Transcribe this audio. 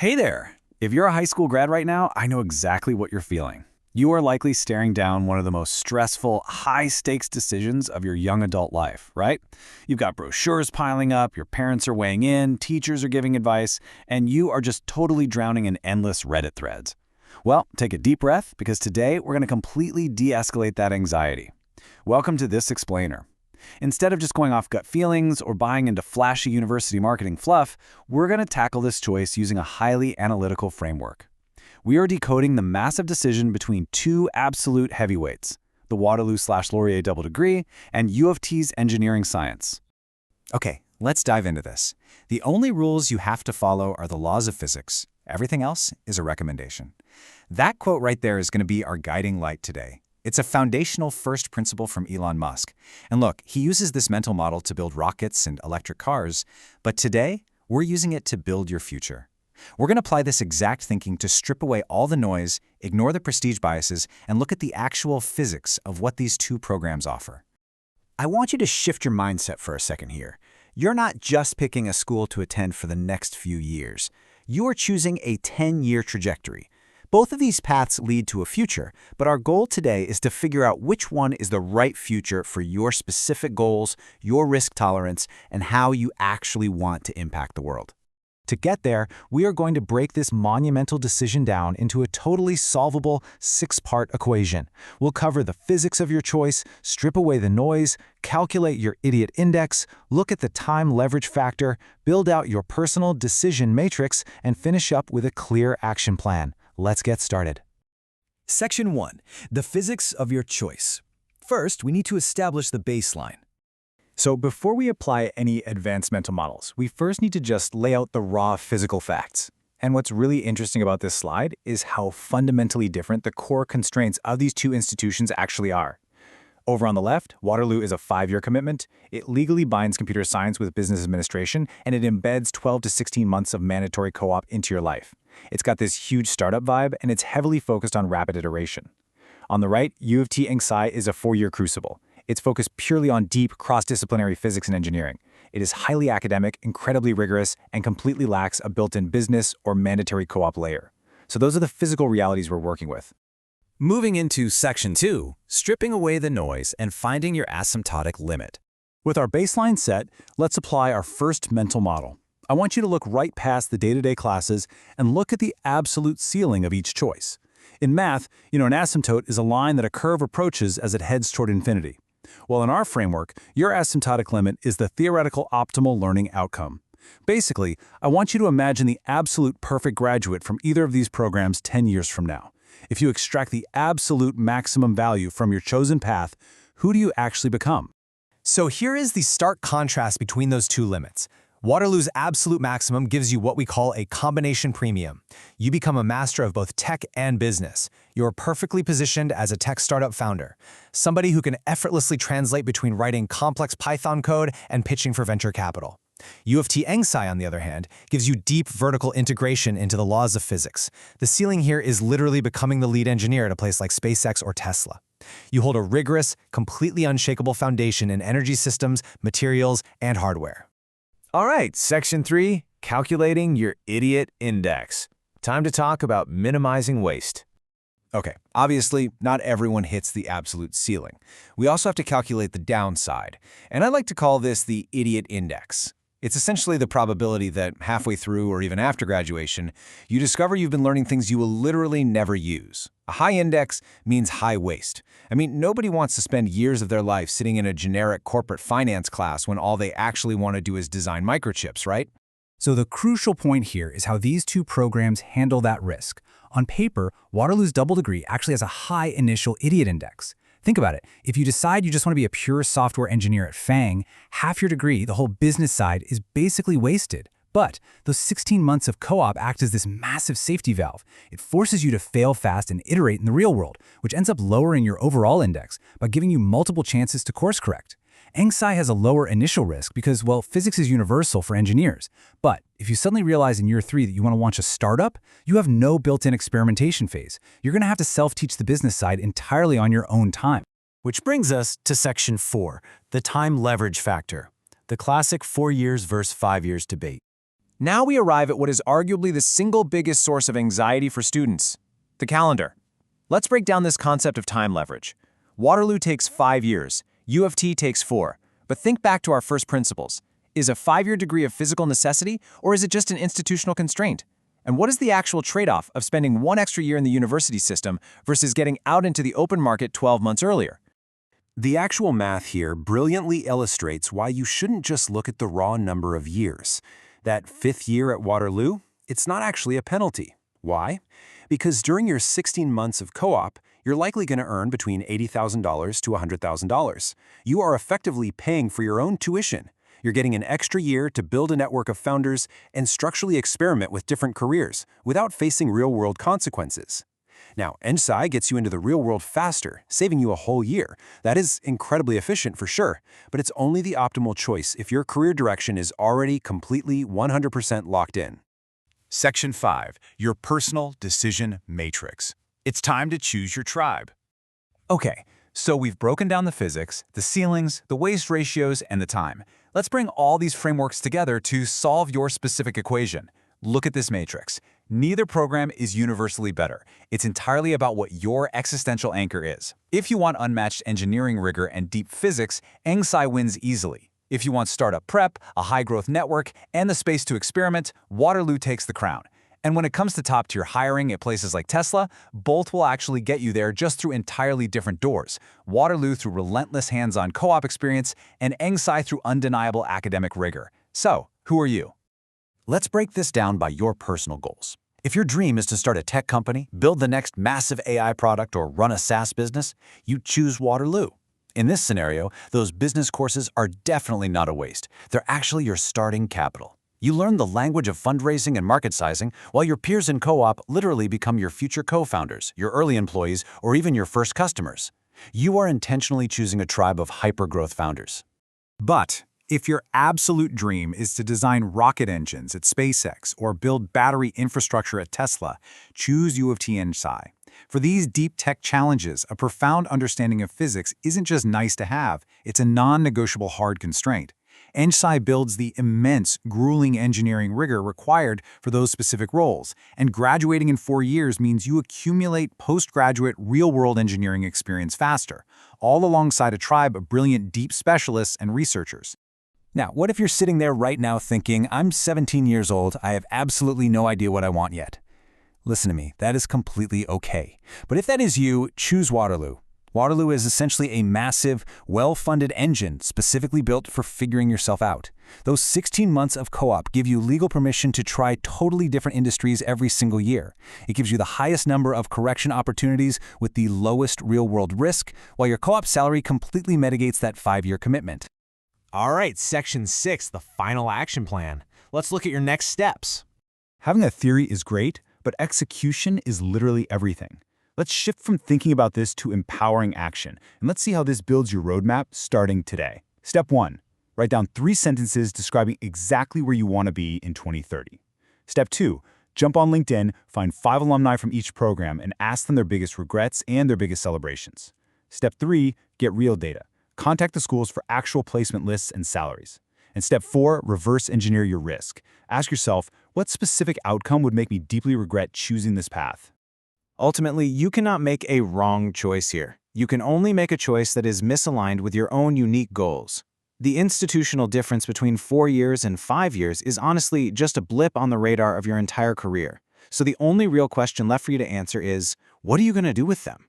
Hey there! If you're a high school grad right now, I know exactly what you're feeling. You are likely staring down one of the most stressful, high-stakes decisions of your young adult life, right? You've got brochures piling up, your parents are weighing in, teachers are giving advice, and you are just totally drowning in endless Reddit threads. Well, take a deep breath, because today we're going to completely de-escalate that anxiety. Welcome to This Explainer. Instead of just going off gut feelings or buying into flashy university marketing fluff, we're going to tackle this choice using a highly analytical framework. We are decoding the massive decision between two absolute heavyweights, the Waterloo/Laurier Double Degree and U of T's engineering science. Okay, let's dive into this. The only rules you have to follow are the laws of physics. Everything else is a recommendation. That quote right there is going to be our guiding light today. It's a foundational first principle from Elon Musk. And look, he uses this mental model to build rockets and electric cars, but today, we're using it to build your future. We're going to apply this exact thinking to strip away all the noise, ignore the prestige biases, and look at the actual physics of what these two programs offer. I want you to shift your mindset for a second here. You're not just picking a school to attend for the next few years. You are choosing a 10-year trajectory. Both of these paths lead to a future, but our goal today is to figure out which one is the right future for your specific goals, your risk tolerance, and how you actually want to impact the world. To get there, we are going to break this monumental decision down into a totally solvable 6-part equation. We'll cover the physics of your choice, strip away the noise, calculate your idiot index, look at the time leverage factor, build out your personal decision matrix, and finish up with a clear action plan. Let's get started. Section 1. The physics of your choice. First, we need to establish the baseline. So before we apply any advanced mental models, we first need to just lay out the raw physical facts. And what's really interesting about this slide is how fundamentally different the core constraints of these two institutions actually are. Over on the left, Waterloo is a 5-year commitment. It legally binds computer science with business administration, and it embeds 12 to 16 months of mandatory co-op into your life. It's got this huge startup vibe, and it's heavily focused on rapid iteration. On the right, U of T EngSci is a 4-year crucible. It's focused purely on deep, cross-disciplinary physics and engineering. It is highly academic, incredibly rigorous, and completely lacks a built-in business or mandatory co-op layer. So those are the physical realities we're working with. Moving into Section 2, stripping away the noise and finding your asymptotic limit. With our baseline set, let's apply our first mental model. I want you to look right past the day-to-day classes and look at the absolute ceiling of each choice. In math, an asymptote is a line that a curve approaches as it heads toward infinity. Well, in our framework, your asymptotic limit is the theoretical optimal learning outcome. Basically, I want you to imagine the absolute perfect graduate from either of these programs 10 years from now. If you extract the absolute maximum value from your chosen path, who do you actually become? So here is the stark contrast between those two limits. Waterloo's absolute maximum gives you what we call a combination premium. You become a master of both tech and business. You're perfectly positioned as a tech startup founder, somebody who can effortlessly translate between writing complex Python code and pitching for venture capital. U of T EngSci, on the other hand, gives you deep vertical integration into the laws of physics. The ceiling here is literally becoming the lead engineer at a place like SpaceX or Tesla. You hold a rigorous, completely unshakable foundation in energy systems, materials, and hardware. All right, Section 3, calculating your idiot index. Time to talk about minimizing waste. Okay, obviously, not everyone hits the absolute ceiling. We also have to calculate the downside, and I like to call this the idiot index. It's essentially the probability that halfway through or even after graduation, you discover you've been learning things you will literally never use. A high index means high waste. I mean, nobody wants to spend years of their life sitting in a generic corporate finance class when all they actually want to do is design microchips, right? So the crucial point here is how these two programs handle that risk. On paper, Waterloo's Double Degree actually has a high initial idiot index. Think about it. If you decide you just want to be a pure software engineer at FANG, half your degree, the whole business side, is basically wasted. But those 16 months of co-op act as this massive safety valve. It forces you to fail fast and iterate in the real world, which ends up lowering your overall index by giving you multiple chances to course correct. EngSci has a lower initial risk because, well, physics is universal for engineers. But if you suddenly realize in year 3 that you want to launch a startup, you have no built-in experimentation phase. You're going to have to self-teach the business side entirely on your own time. Which brings us to Section 4, the time leverage factor, the classic 4 years versus 5 years debate. Now we arrive at what is arguably the single biggest source of anxiety for students, the calendar. Let's break down this concept of time leverage. Waterloo takes 5 years, U of T takes 4. But think back to our first principles. Is a 5-year degree a physical necessity, or is it just an institutional constraint? And what is the actual trade-off of spending 1 extra year in the university system versus getting out into the open market 12 months earlier? The actual math here brilliantly illustrates why you shouldn't just look at the raw number of years. That 5th year at Waterloo, it's not actually a penalty. Why? Because during your 16 months of co-op, you're likely going to earn between $80,000 to $100,000. You are effectively paying for your own tuition. You're getting an extra year to build a network of founders and structurally experiment with different careers without facing real-world consequences. Now, EngSci gets you into the real world faster, saving you a whole year. That is incredibly efficient for sure, but it's only the optimal choice if your career direction is already completely 100% locked in. Section 5. Your Personal Decision Matrix. It's time to choose your tribe. Okay, so we've broken down the physics, the ceilings, the waste ratios, and the time. Let's bring all these frameworks together to solve your specific equation. Look at this matrix. Neither program is universally better. It's entirely about what your existential anchor is. If you want unmatched engineering rigor and deep physics, EngSci wins easily. If you want startup prep, a high-growth network, and the space to experiment, Waterloo takes the crown. And when it comes to top-tier hiring at places like Tesla, both will actually get you there just through entirely different doors. Waterloo through relentless hands-on co-op experience, and EngSci through undeniable academic rigor. So, who are you? Let's break this down by your personal goals. If your dream is to start a tech company, build the next massive AI product, or run a SaaS business, you choose Waterloo. In this scenario, those business courses are definitely not a waste. They're actually your starting capital. You learn the language of fundraising and market sizing, while your peers in co-op literally become your future co-founders, your early employees, or even your first customers. You are intentionally choosing a tribe of hyper-growth founders. But if your absolute dream is to design rocket engines at SpaceX or build battery infrastructure at Tesla, choose U of T EngSci. For these deep tech challenges, a profound understanding of physics isn't just nice to have, it's a non-negotiable hard constraint. EngSci builds the immense, grueling engineering rigor required for those specific roles, and graduating in 4 years means you accumulate postgraduate real-world engineering experience faster, all alongside a tribe of brilliant deep specialists and researchers. Now, what if you're sitting there right now thinking, I'm 17 years old, I have absolutely no idea what I want yet? Listen to me, that is completely okay. But if that is you, choose Waterloo. Waterloo is essentially a massive, well-funded engine specifically built for figuring yourself out. Those 16 months of co-op give you legal permission to try totally different industries every single year. It gives you the highest number of correction opportunities with the lowest real-world risk, while your co-op salary completely mitigates that 5-year commitment. All right, Section 6, the final action plan. Let's look at your next steps. Having a theory is great, but execution is literally everything. Let's shift from thinking about this to empowering action, and let's see how this builds your roadmap starting today. Step 1. Write down 3 sentences describing exactly where you want to be in 2030. Step 2. Jump on LinkedIn, find 5 alumni from each program, and ask them their biggest regrets and their biggest celebrations. Step 3. Get real data. Contact the schools for actual placement lists and salaries. And step 4, reverse engineer your risk. Ask yourself, what specific outcome would make me deeply regret choosing this path? Ultimately, you cannot make a wrong choice here. You can only make a choice that is misaligned with your own unique goals. The institutional difference between 4 years and 5 years is honestly just a blip on the radar of your entire career. So the only real question left for you to answer is, what are you going to do with them?